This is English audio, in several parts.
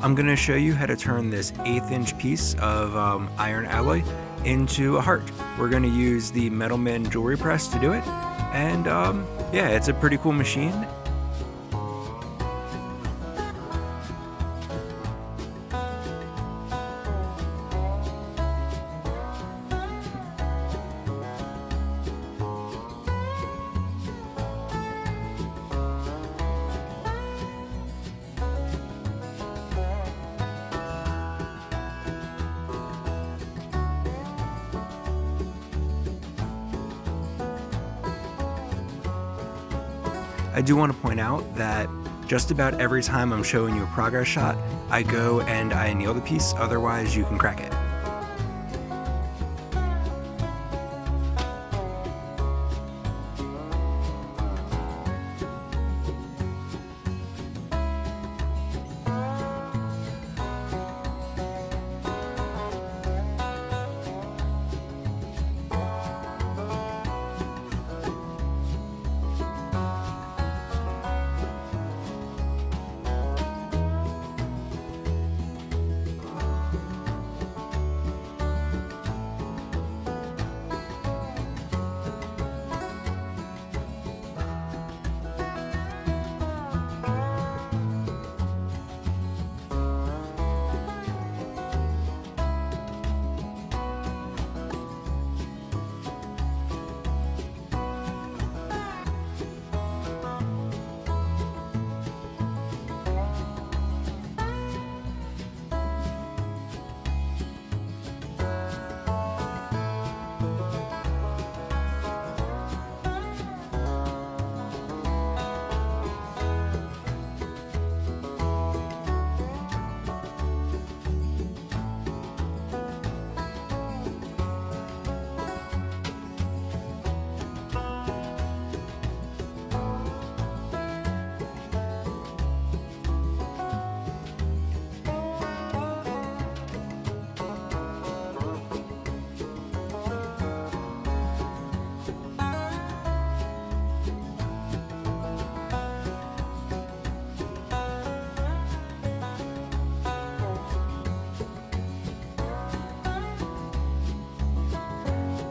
I'm going to show you how to turn this 1/8 inch piece of iron alloy into a heart. We're going to use the MEdelman Jewelry Press to do it, and yeah, it's a pretty cool machine. I do want to point out that just about every time I'm showing you a progress shot, I go and I anneal the piece, otherwise you can crack it.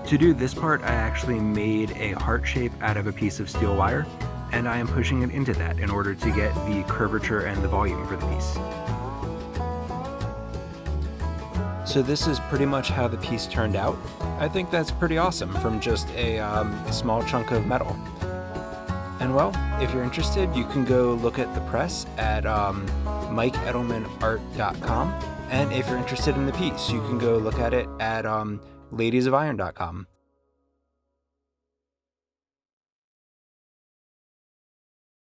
To do this part, I actually made a heart shape out of a piece of steel wire, and I am pushing it into that in order to get the curvature and the volume for the piece. So this is pretty much how the piece turned out. I think that's pretty awesome from just a small chunk of metal. And well, if you're interested, you can go look at the press at MEdelmanArt.com. And if you're interested in the piece, you can go look at it at ladiesofiron.com.